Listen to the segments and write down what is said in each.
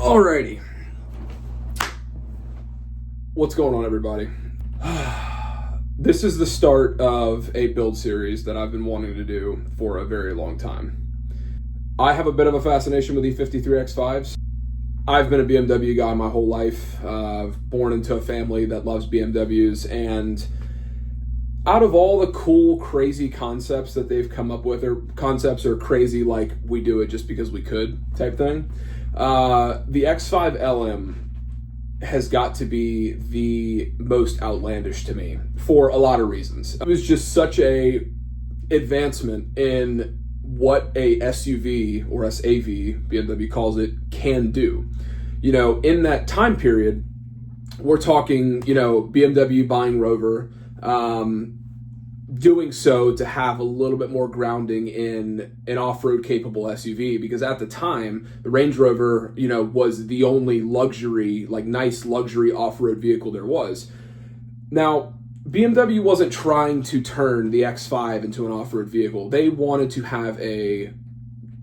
Alrighty. What's going on, everybody? This is the start of a build series that I've been wanting to do for a very long time. I have a bit of a fascination with E53 X5s. I've been a BMW guy my whole life, born into a family that loves BMWs, and out of all the cool, crazy concepts that they've come up with, or concepts are crazy like we do it just because we could type thing, the X5LM has got to be the most outlandish to me for a lot of reasons. It was just such a advancement in what a SUV or SAV, BMW calls it, can do. You know, in that time period, we're talking, you know, BMW buying Rover, doing so to have a little bit more grounding in an off-road capable SUV, because at the time the Range Rover, you know, was the only luxury, like nice luxury off-road vehicle there was. Now, BMW wasn't trying to turn the X5 into an off-road vehicle. They wanted to have a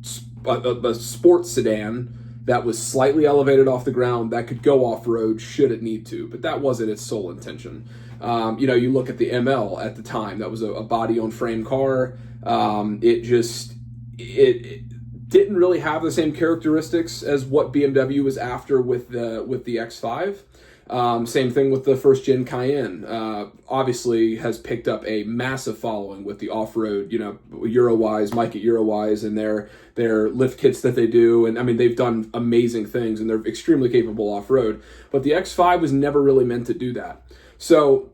sports sedan that was slightly elevated off the ground that could go off-road should it need to, but that wasn't its sole intention. You know, you look at the ML at the time, that was a body-on-frame car. It didn't really have the same characteristics as what BMW was after with the X5. Same thing with the first-gen Cayenne. Obviously has picked up a massive following with the off-road, you know, Eurowise, Mike at Eurowise, and their lift kits that they do. And I mean, they've done amazing things, and they're extremely capable off-road. But the X5 was never really meant to do that. So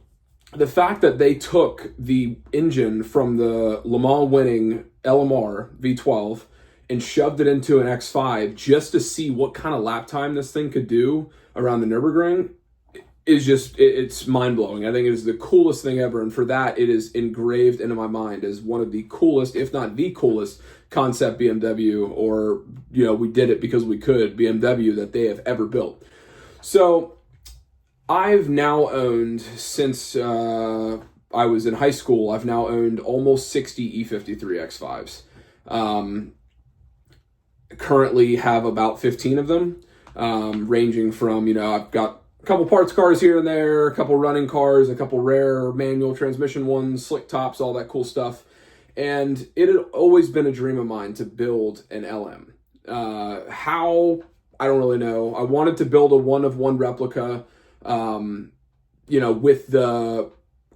the fact that they took the engine from the Le Mans winning LMR V12 and shoved it into an X5 just to see what kind of lap time this thing could do around the Nürburgring is just, it's mind-blowing. I think it is the coolest thing ever, and for that, it is engraved into my mind as one of the coolest, if not the coolest, concept BMW, or, you know, we did it because we could, BMW that they have ever built. So I've now owned, since I was in high school, I've now owned almost 60 E53 X5s. Currently have about 15 of them, ranging from, you know, I've got a couple parts cars here and there, a couple running cars, a couple rare manual transmission ones, slick tops, all that cool stuff. And it had always been a dream of mine to build an LM. How? I don't really know. I wanted to build a one-of-one replica, you know, with the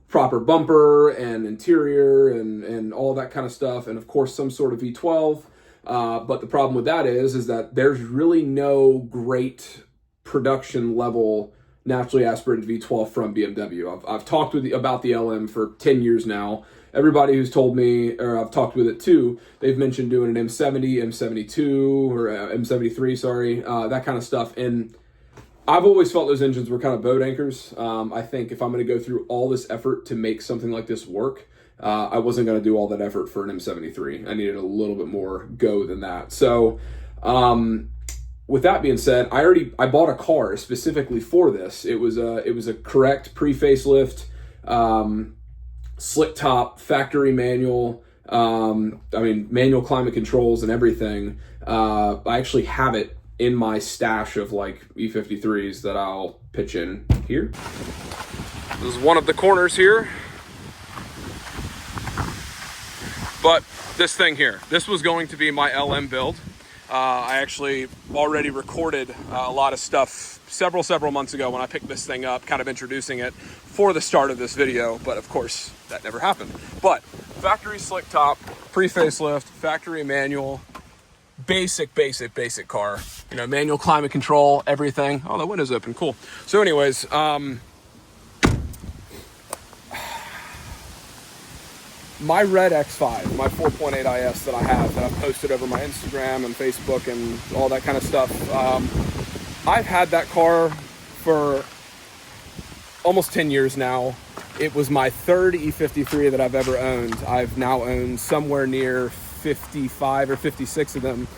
proper bumper and interior and all that kind of stuff, and of course some sort of V12. But the problem with that is that there's really no great production level naturally aspirated V12 from BMW. I've talked about the LM for 10 years now. Everybody who's told me, or I've talked with it too, they've mentioned doing an M70, M72, or M73, sorry, that kind of stuff. And I've always felt those engines were kind of boat anchors. I think if I'm going to go through all this effort to make something like this work, I wasn't going to do all that effort for an M73. I needed a little bit more go than that. So, with that being said, I bought a car specifically for this. It was a correct pre-facelift, slick top, factory manual. I mean, manual climate controls and everything. I actually have it in my stash of like E53s that I'll pitch in here. This is one of the corners here. But this thing here, this was going to be my LM build. I actually already recorded a lot of stuff several months ago when I picked this thing up, kind of introducing it for the start of this video, but of course that never happened. But factory slick top, pre-facelift, factory manual, basic car, you know, manual climate control, everything. Oh, the window's open, cool. So anyways, my red X5, my 4.8 IS that I have, that I've posted over my Instagram and Facebook and all that kind of stuff, I've had that car for almost 10 years now. It was my third E53 that I've ever owned. I've now owned somewhere near 55 or 56 of them,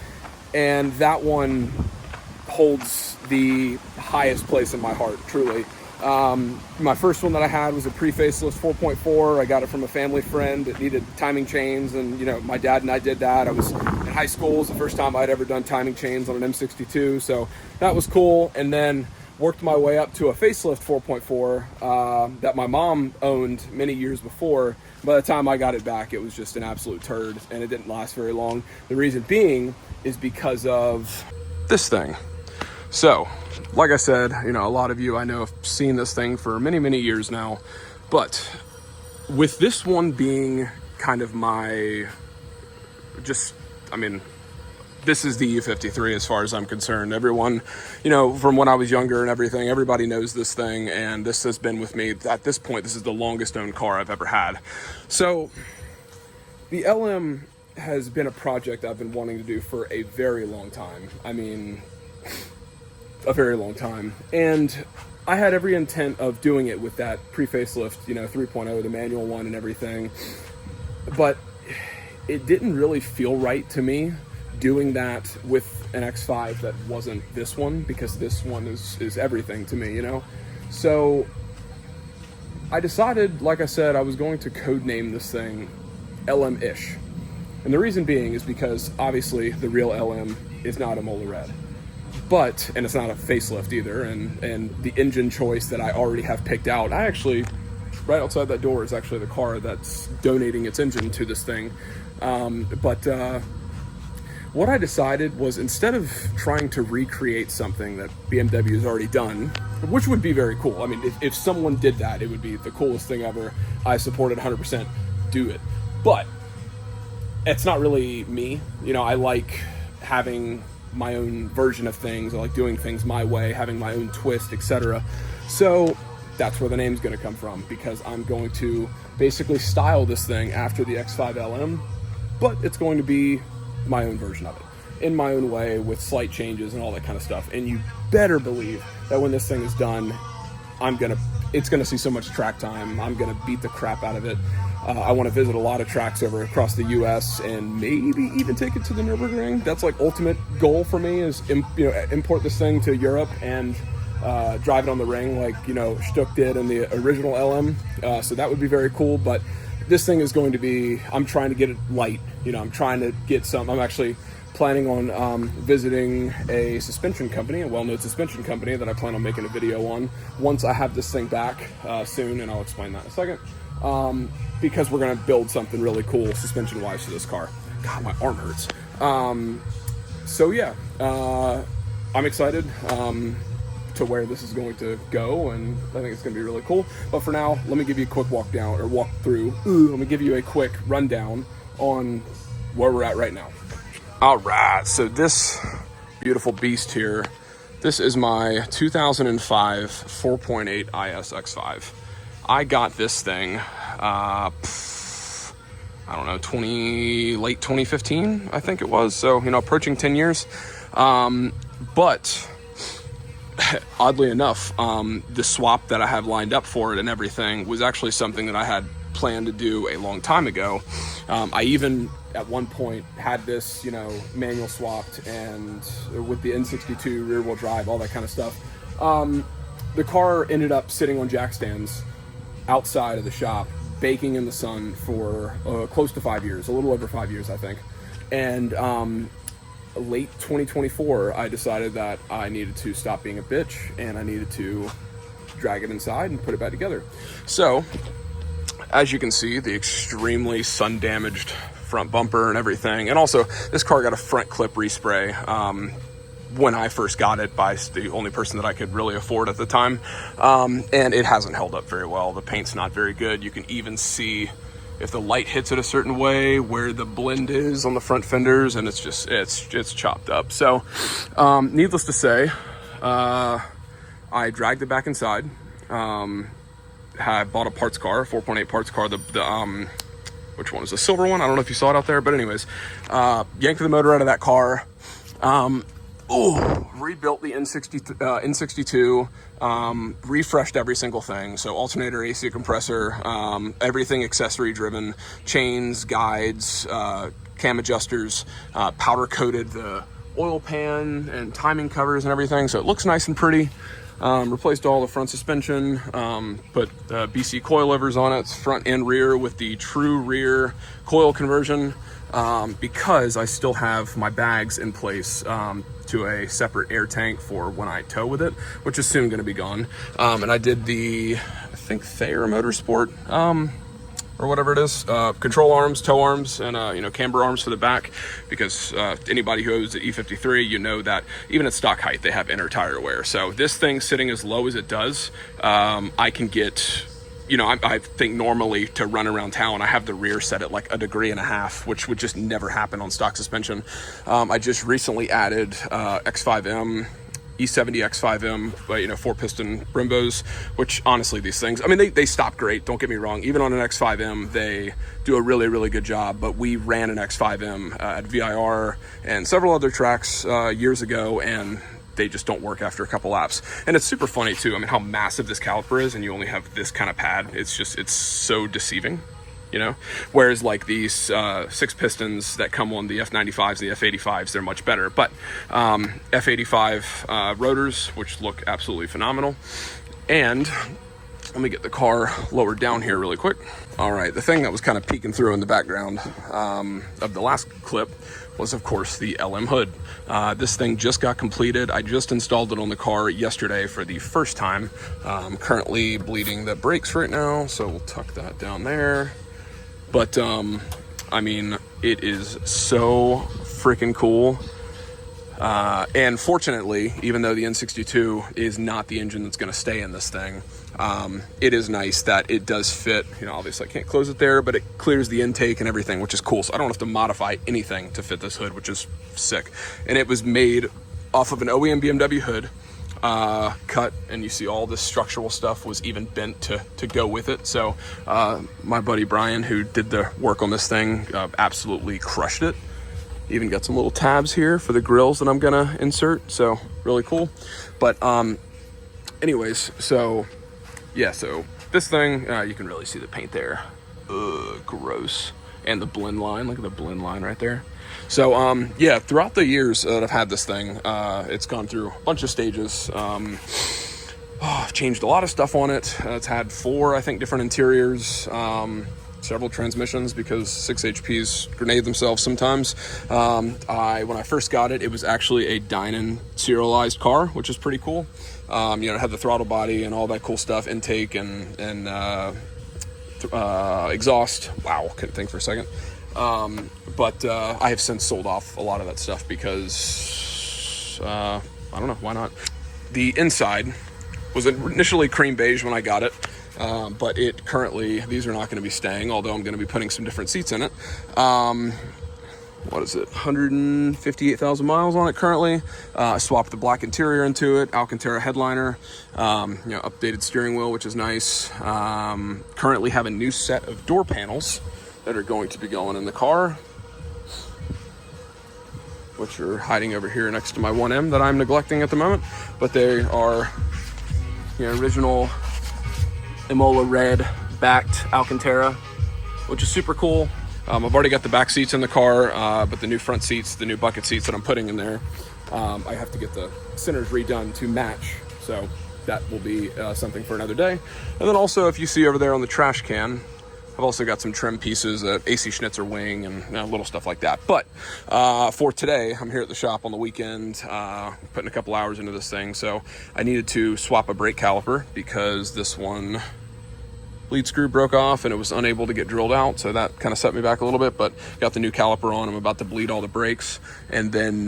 and that one holds the highest place in my heart, truly. My first one that I had was a pre-facelift 4.4. I got it from a family friend. It needed timing chains, and you know, my dad and I did that. I was in high school. It was the first time I'd ever done timing chains on an M62, so that was cool. And then worked my way up to a facelift 4.4 that my mom owned many years before. By the time I got it back, it was just an absolute turd, and it didn't last very long. The reason being is because of this thing. So, like I said, you know, a lot of you I know have seen this thing for many, many years now, but with this one being kind of my, this is the E53 as far as I'm concerned. Everyone, you know, from when I was younger and everything, everybody knows this thing, and this has been with me. At this point, this is the longest owned car I've ever had. So the LM has been a project I've been wanting to do for a very long time. I mean, a very long time. And I had every intent of doing it with that pre-facelift, you know, 3.0, the manual one and everything. But it didn't really feel right to me doing that with an X5 that wasn't this one, because this one is everything to me, you know? So I decided, like I said, I was going to codename this thing LMish. And the reason being is because obviously the real LM is not a Mola Red. But, and it's not a facelift either, and the engine choice that I already have picked out, I actually, right outside that door is actually the car that's donating its engine to this thing. What I decided was, instead of trying to recreate something that BMW has already done, which would be very cool. I mean, if someone did that, it would be the coolest thing ever. I support it 100%, do it. But it's not really me. You know, I like having my own version of things. I like doing things my way, having my own twist, etc. So that's where the name's going to come from, because I'm going to basically style this thing after the X5LM, but it's going to be my own version of it, in my own way, with slight changes and all that kind of stuff. And you better believe that when this thing is done, it's gonna see so much track time. I'm gonna beat the crap out of it. I want to visit a lot of tracks across the U.S. and maybe even take it to the Nürburgring. That's like ultimate goal for me, is import this thing to Europe and drive it on the ring like, you know, Stuck did in the original LM. So that would be very cool. But this thing is going to be, I'm trying to get it light. You know, I'm trying to get some, I'm actually planning on visiting a suspension company, a well-known suspension company that I plan on making a video on once I have this thing back soon, and I'll explain that in a second. Because we're going to build something really cool suspension-wise for this car. God, my arm hurts. So yeah, I'm excited to where this is going to go, and I think it's going to be really cool. But for now, let me give you a quick walk through. Let me give you a quick rundown on where we're at right now. All right, so this beautiful beast here, this is my 2005 4.8 IS X5. I got this thing, I don't know, late 2015, I think it was. So, you know, approaching 10 years. But oddly enough, the swap that I have lined up for it and everything was actually something that I had planned to do a long time ago. I even at one point had this, you know, manual swapped, and with the N62 rear wheel drive, all that kind of stuff. The car ended up sitting on jack stands outside of the shop, baking in the sun for close to 5 years, a little over 5 years, I think. And late 2024, I decided that I needed to stop being a bitch, and I needed to drag it inside and put it back together. So, as you can see, the extremely sun-damaged front bumper and everything. And also, this car got a front clip respray when I first got it by the only person that I could really afford at the time. And it hasn't held up very well. The paint's not very good. You can even see, if the light hits it a certain way, where the blend is on the front fenders, and it's just, it's chopped up. So, needless to say, I dragged it back inside. I bought a parts car, a 4.8 parts car, which one is the silver one? I don't know if you saw it out there, but anyways, yanked the motor out of that car, rebuilt the N62, refreshed every single thing. So alternator, AC compressor, everything accessory driven, chains, guides, cam adjusters, powder coated the oil pan and timing covers and everything. So it looks nice and pretty. Replaced all the front suspension, put BC coilovers on it, front and rear, with the true rear coil conversion, because I still have my bags in place to a separate air tank for when I tow with it, which is soon going to be gone. And I did the, I think, Thayer Motorsport, or whatever it is, control arms, tow arms, and camber arms for the back, because anybody who owns the E53, you know that even at stock height they have inner tire wear. So this thing sitting as low as it does, I can get, I think normally to run around town, I have the rear set at like 1.5 degrees, which would just never happen on stock suspension. I just recently added X5M, E70 X5M, 4-piston Brimbos, which honestly, these things, I mean, they stop great, don't get me wrong. Even on an X5M, they do a really, really good job. But we ran an X5M at VIR and several other tracks years ago, and they just don't work after a couple laps. And it's super funny too. I mean, how massive this caliper is, and you only have this kind of pad. It's so deceiving. Whereas like these 6 pistons that come on the F95s, the F85s, they're much better. But F85 rotors, which look absolutely phenomenal. And let me get the car lowered down here really quick. All right, the thing that was kind of peeking through in the background of the last clip was, of course, the LM hood. This thing just got completed. I just installed it on the car yesterday for the first time. I'm currently bleeding the brakes right now, so we'll tuck that down there. But, I mean, it is so freaking cool. And fortunately, even though the N62 is not the engine that's going to stay in this thing, it is nice that it does fit. Obviously I can't close it there, but it clears the intake and everything, which is cool. So I don't have to modify anything to fit this hood, which is sick. And it was made off of an OEM BMW hood. Cut, and you see all this structural stuff was even bent to go with it. So my buddy Brian, who did the work on this thing, absolutely crushed it. Even got some little tabs here for the grills that I'm gonna insert, so really cool. But anyways, so yeah, so this thing, you can really see the paint there. Ugh, gross. And the blend line, look at the blend line right there. So yeah, throughout the years that I've had this thing, it's gone through a bunch of stages. I've changed a lot of stuff on it. It's had 4, I think, different interiors, several transmissions, because 6 HPs grenade themselves sometimes. When I first got it, it was actually a Dynan serialized car, which is pretty cool. It had the throttle body and all that cool stuff, intake and exhaust. Wow, couldn't think for a second. But I have since sold off a lot of that stuff because I don't know, why not? The inside was initially cream beige when I got it, but it currently, these are not going to be staying, although I'm going to be putting some different seats in it. What is it, 158,000 miles on it currently. I swapped the black interior into it, Alcantara headliner, updated steering wheel, which is nice. Currently have a new set of door panels that are going to be going in the car, which are hiding over here next to my 1M that I'm neglecting at the moment. But they are original Imola red backed Alcantara, which is super cool. I've already got the back seats in the car, but the new front seats, the new bucket seats that I'm putting in there, I have to get the centers redone to match. So that will be something for another day. And then also, if you see over there on the trash can, I've also got some trim pieces, AC Schnitzer wing, and little stuff like that. But for today, I'm here at the shop on the weekend, putting a couple hours into this thing. So I needed to swap a brake caliper because this one lead screw broke off and it was unable to get drilled out. So that kind of set me back a little bit, but got the new caliper on. I'm about to bleed all the brakes. And then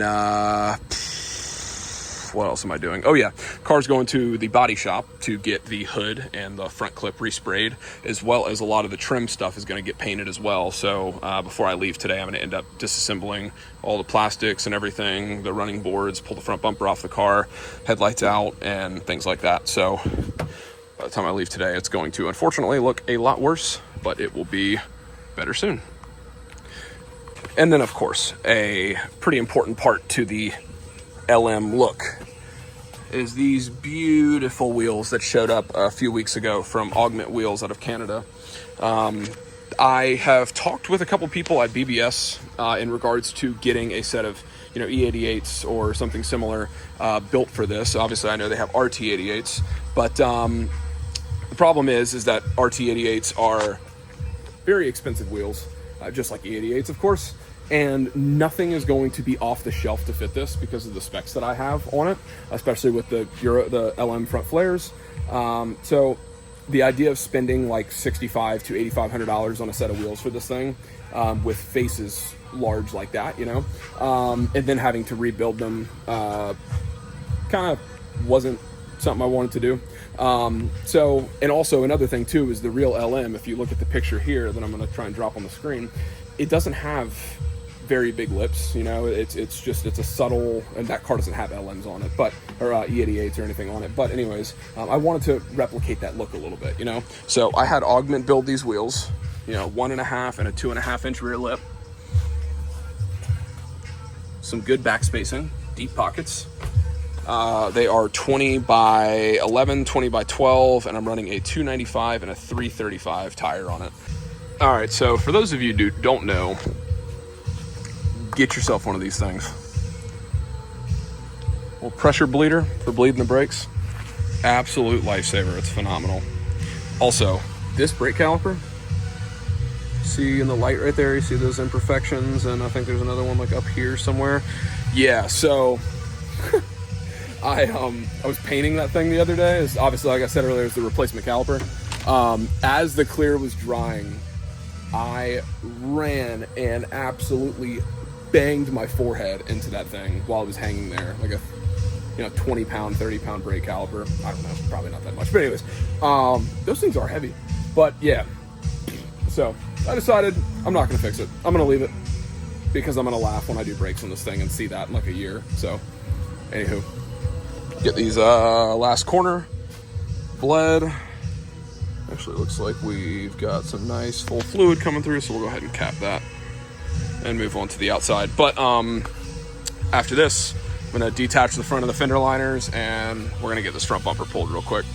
what else am I doing? Oh yeah, car's going to the body shop to get the hood and the front clip resprayed, as well as a lot of the trim stuff is going to get painted as well. So before I leave today, I'm going to end up disassembling all the plastics and everything, the running boards, pull the front bumper off the car, headlights out, and things like that. So by the time I leave today, it's going to unfortunately look a lot worse, but it will be better soon. And then, of course, a pretty important part to the LM look is these beautiful wheels that showed up a few weeks ago from Augment Wheels out of Canada. I have talked with a couple people at BBS in regards to getting a set of you know, E88s or something similar built for this. Obviously, I know they have RT88s, but the problem is that RT88s are very expensive wheels, just like E88s, of course, and nothing is going to be off the shelf to fit this because of the specs that I have on it, especially with the LM front flares. So the idea of spending like $6,500 to $8,500 on a set of wheels for this thing, with faces large like that, you know, and then having to rebuild them, kind of wasn't something I wanted to do. So, and also another thing too is the real LM. If you look at the picture here that I'm going to try and drop on the screen, it doesn't have very big lips, you know. It's a subtle, and that car doesn't have LMs on it, but or E88s or anything on it. But anyways, I wanted to replicate that look a little bit, you know. So I had Augment build these wheels, you know, 1.5 and a 2.5 inch rear lip, some good back spacing, deep pockets. They are 20 by 11, 20 by 12, and I'm running a 295 and a 335 tire on it. All right, so for those of you who don't know, get yourself one of these things. Well, pressure bleeder for bleeding the brakes. Absolute lifesaver. It's phenomenal. Also, this brake caliper, see in the light right there, you see those imperfections, and I think there's another one like up here somewhere. Yeah, so I was painting that thing the other day. It's obviously, like I said earlier, it's the replacement caliper. As the clear was drying, I ran and absolutely banged my forehead into that thing while it was hanging there, like a 20 pound, 30 pound brake caliper. I don't know, probably not that much, but anyways, those things are heavy. But yeah, so I decided I'm not gonna fix it. I'm gonna leave it because I'm gonna laugh when I do brakes on this thing and see that in like a year. So anywho, get these last corner bled. Actually, looks like we've got some nice full fluid coming through, so we'll go ahead and cap that and move on to the outside. But after this, I'm gonna detach the front of the fender liners, and we're gonna get this front bumper pulled real quick.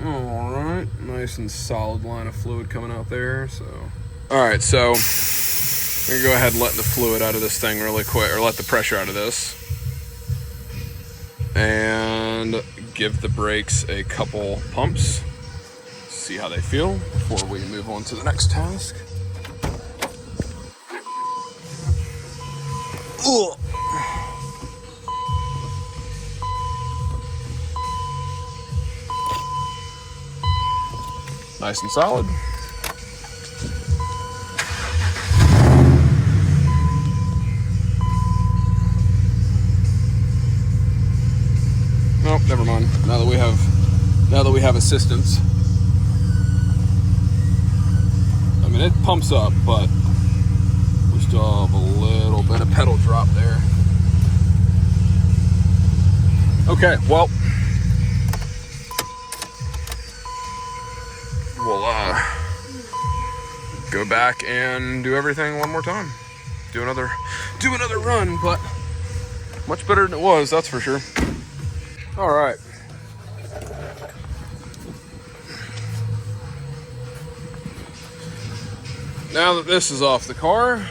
All right, nice and solid line of fluid coming out there. So, all right, so we're gonna go ahead and let the fluid out of this thing really quick, or let the pressure out of this, and give the brakes a couple pumps. See how they feel before we move on to the next task. Ugh. Nice and solid. Nope, never mind. Now that we have assistance. I mean, it pumps up, but we still have a little bit of pedal drop there. Okay, well, we'll go back and do everything one more time. Do another run, but much better than it was, that's for sure. All right. Now that this is off the car,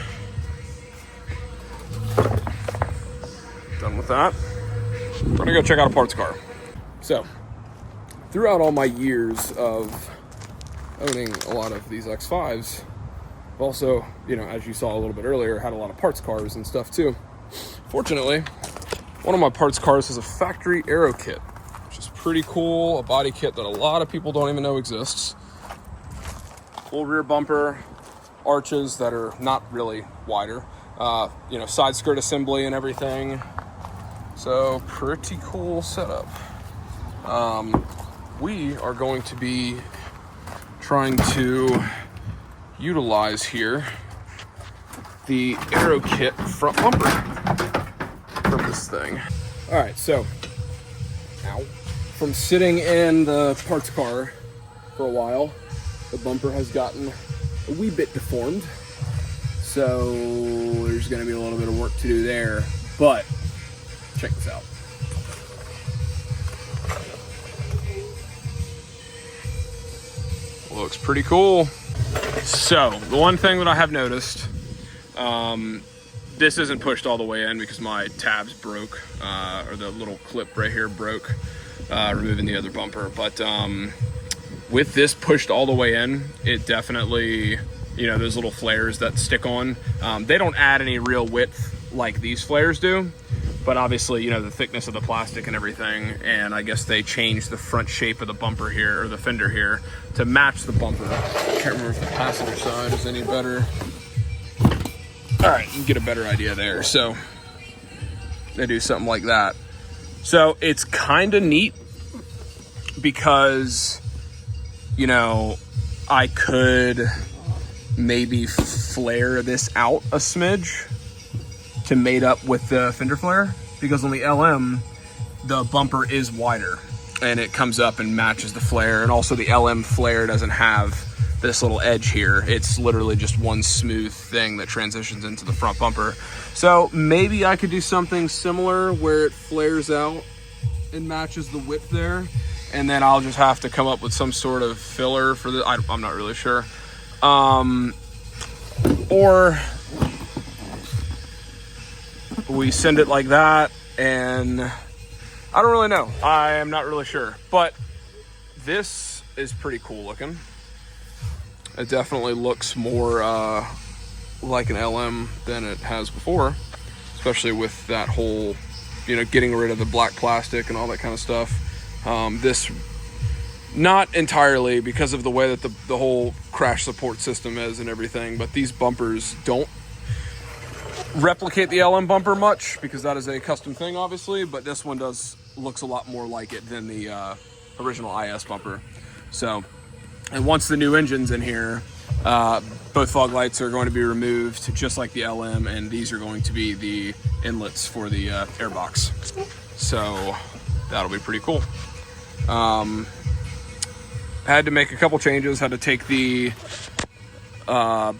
done with that, we're gonna go check out a parts car. So, throughout all my years of owning a lot of these X5s, I've also, you know, as you saw a little bit earlier, had a lot of parts cars and stuff too. Fortunately, one of my parts cars is a factory Aero kit, which is pretty cool, a body kit that a lot of people don't even know exists. Full rear bumper, arches that are not really wider, you know, side skirt assembly and everything. So pretty cool setup. We are going to be trying to utilize here the Aero kit front bumper from this thing. All right, so from sitting in the parts car for a while, the bumper has gotten a wee bit deformed, so there's going to be a little bit of work to do there, but check this out. Looks pretty cool. So the one thing that I have noticed, this isn't pushed all the way in because my tabs broke, or the little clip right here broke, removing the other bumper. But with this pushed all the way in, it definitely, you know, those little flares that stick on, they don't add any real width like these flares do, but obviously, you know, the thickness of the plastic and everything, and I guess they changed the front shape of the bumper here, or the fender here, to match the bumper. I can't remember if the passenger side is any better. All right, you can get a better idea there. So they do something like that. So it's kind of neat because, you know, I could maybe flare this out a smidge to mate up with the fender flare, because on the LM, the bumper is wider and it comes up and matches the flare. And also the LM flare doesn't have this little edge here. It's literally just one smooth thing that transitions into the front bumper. So maybe I could do something similar where it flares out and matches the width there. And then I'll just have to come up with some sort of filler for the, I'm not really sure. Or we send it like that, and I don't really know. I am not really sure, but this is pretty cool looking. It definitely looks more like an LM than it has before, especially with that whole, you know, getting rid of the black plastic and all that kind of stuff. This, not entirely because of the way that the whole crash support system is and everything, but these bumpers don't replicate the LM bumper much because that is a custom thing, obviously, but this one looks a lot more like it than the original IS bumper. So, and once the new engine's in here, both fog lights are going to be removed just like the LM, and these are going to be the inlets for the airbox. So that'll be pretty cool. Had to make a couple changes, had to take the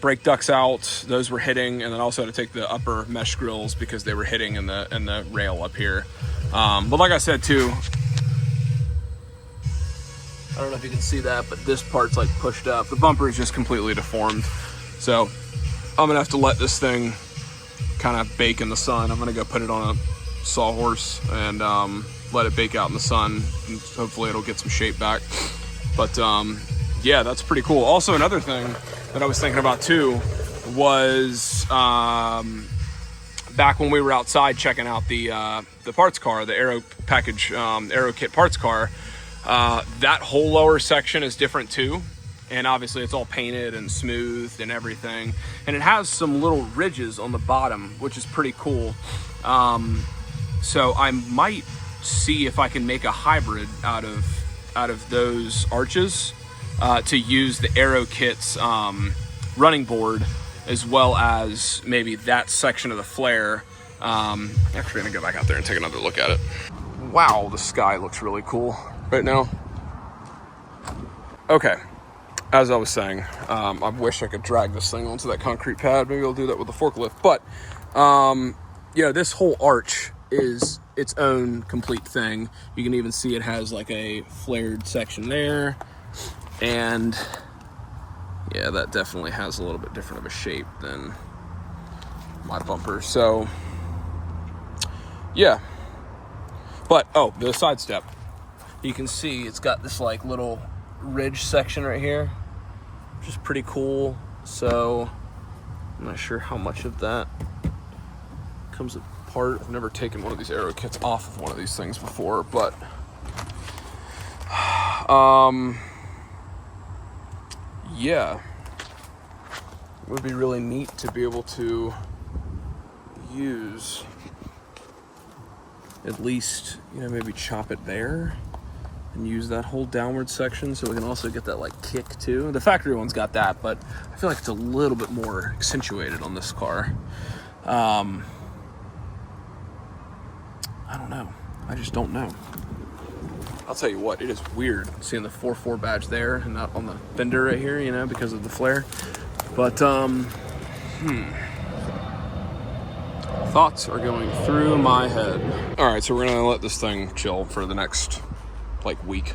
brake ducts out. Those were hitting, and then also had to take the upper mesh grills because they were hitting in the rail up here. But like I said too, I don't know if you can see that, but this part's like pushed up. The bumper is just completely deformed. So I'm gonna have to let this thing kind of bake in the sun. I'm gonna go put it on a sawhorse and let it bake out in the sun, and hopefully it'll get some shape back. But yeah, that's pretty cool. Also, another thing that I was thinking about too was back when we were outside checking out the parts car, the Aero package, Aero kit parts car, that whole lower section is different too. And obviously it's all painted and smoothed and everything. And it has some little ridges on the bottom, which is pretty cool. So I might see if I can make a hybrid out of those arches to use the Aero kit's running board, as well as maybe that section of the flare. Actually, I'm gonna go back out there and take another look at it. Wow, the sky looks really cool right now. Okay, as I was saying, I wish I could drag this thing onto that concrete pad. Maybe I'll do that with the forklift. But you know, this whole arch is its own complete thing. You can even see it has like a flared section there, and yeah, that definitely has a little bit different of a shape than my bumper. So yeah, but oh, the side step, you can see it's got this like little ridge section right here, which is pretty cool. So I'm not sure how much of that comes apart. I've never taken one of these Aero kits off of one of these things before, but yeah, it would be really neat to be able to use at least, you know, maybe chop it there and use that whole downward section so we can also get that like kick too. The factory one's got that, but I feel like it's a little bit more accentuated on this car. I don't know. I just don't know. I'll tell you what, it is weird seeing the 4.4 badge there and not on the fender right here, you know, because of the flare. But, thoughts are going through my head. All right, so we're gonna let this thing chill for the next, like, week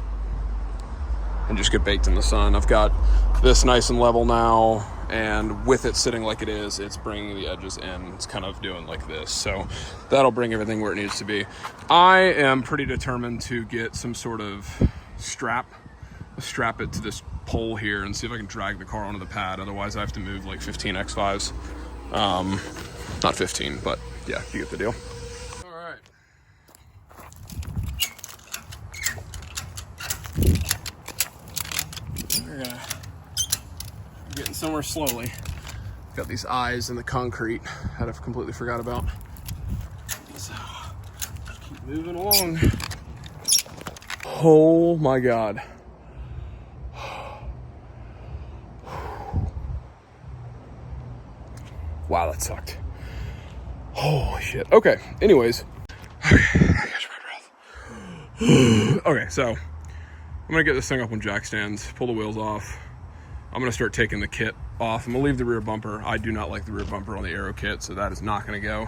and just get baked in the sun. I've got this nice and level now, and with it sitting like it is, it's bringing the edges in. It's kind of doing like this, so that'll bring everything where it needs to be. I am pretty determined to get some sort of strap it to this pole here and see if I can drag the car onto the pad. Otherwise I have to move like 15 X5s. Not 15, but yeah, you get the deal. All right. We're getting somewhere slowly. Got these eyes in the concrete that I've completely forgot about. So just keep moving along. Oh my God. Wow, that sucked. Holy shit. Okay, anyways. Okay, I catch my breath. Okay, so I'm gonna get this thing up on jack stands, pull the wheels off. I'm gonna start taking the kit off. I'm gonna leave the rear bumper. I do not like the rear bumper on the Aero kit, so that is not gonna go.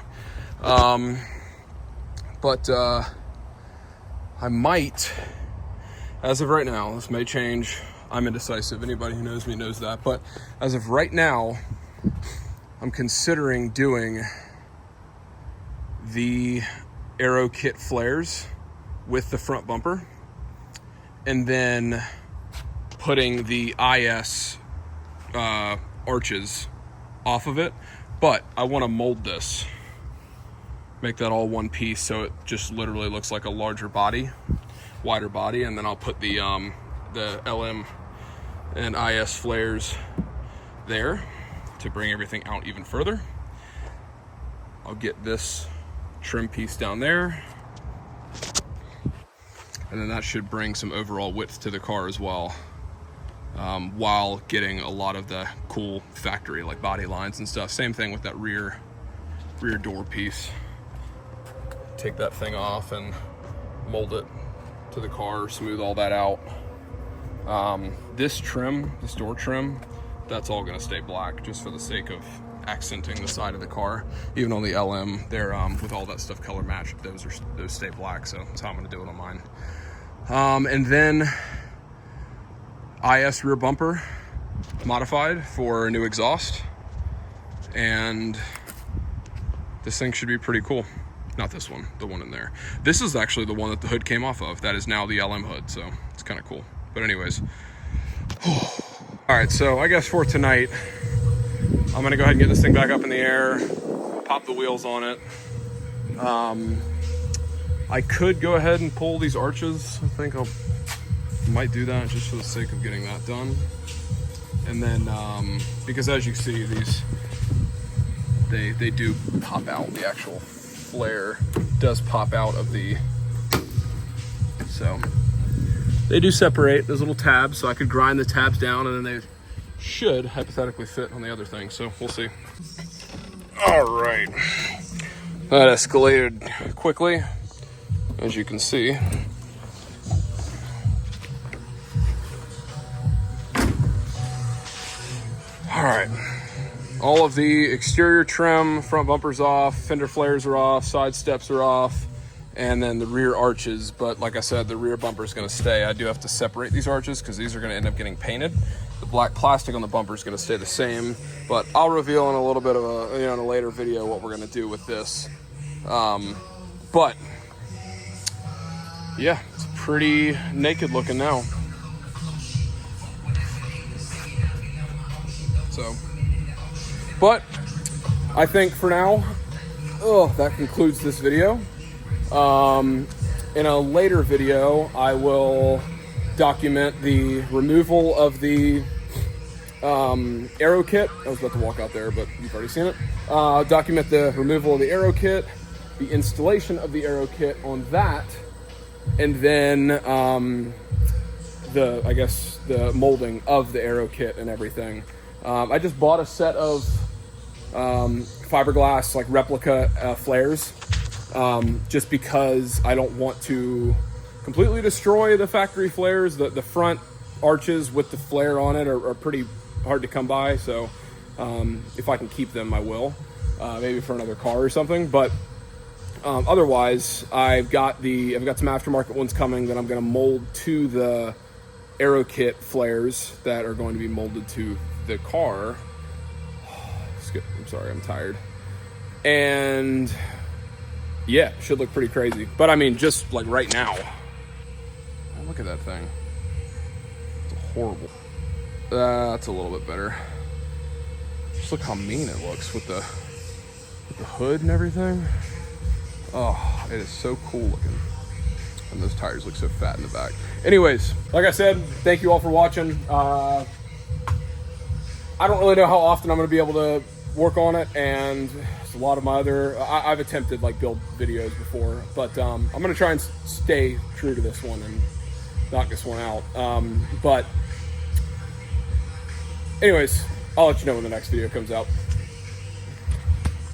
But I might, as of right now, this may change. I'm indecisive. Anybody who knows me knows that. But as of right now, I'm considering doing the Aero kit flares with the front bumper and then putting the IS arches off of it. But I want to mold this, make that all one piece so it just literally looks like a larger body, wider body, and then I'll put the LM and IS flares there to bring everything out even further. I'll get this trim piece down there, and then that should bring some overall width to the car as well, while getting a lot of the cool factory like body lines and stuff. Same thing with that rear door piece. Take that thing off and mold it to the car, smooth all that out. This door trim, that's all gonna stay black just for the sake of accenting the side of the car. Even on the LM, they're with all that stuff color matched. Those stay black, so that's how I'm gonna do it on mine. And then IS rear bumper modified for a new exhaust, and this thing should be pretty cool. Not this one, the one in there. This is actually the one that the hood came off of. That is now the LM hood, so it's kind of cool. But anyways, all right, so I guess for tonight, I'm gonna go ahead and get this thing back up in the air, pop the wheels on it. I could go ahead and pull these arches. I think I might do that just for the sake of getting that done. And then, because as you see, these, they do pop out. The actual flare does pop out of the, so they do separate. Those little tabs, so I could grind the tabs down and then they should hypothetically fit on the other thing, so we'll see. All right, that escalated quickly, as you can see. All right, all of the exterior trim, front bumpers off, fender flares are off, side steps are off, and then the rear arches. But like I said, the rear bumper is going to stay. I do have to separate these arches because these are going to end up getting painted. The black plastic on the bumper is going to stay the same, but I'll reveal in a little bit of a, in a later video what we're going to do with this. But yeah, it's pretty naked looking now. So, but I think for now, that concludes this video. In a later video, I will document the removal of the Aero kit. I was about to walk out there, but you've already seen it. Document the removal of the Aero kit, the installation of the Aero kit on that, and then I guess the molding of the Aero kit and everything. I just bought a set of fiberglass like replica flares, just because I don't want to completely destroy the factory flares. The front arches with the flare on it are pretty hard to come by, so if I can keep them, I will, maybe for another car or something. But otherwise, I've got some aftermarket ones coming that I'm going to mold to the Aero kit flares that are going to be molded to the car. looks good. I'm sorry, I'm tired. And yeah, should look pretty crazy. But I mean, just like right now, oh, look at that thing. It's horrible. That's a little bit better. Just look how mean it looks with the hood and everything. Oh, it is so cool looking. And those tires look so fat in the back. Anyways, like I said, thank you all for watching. I don't really know how often I'm going to be able to work on it, and a lot of my other, I've attempted like build videos before, but I'm going to try and stay true to this one and knock this one out. But anyways, I'll let you know when the next video comes out.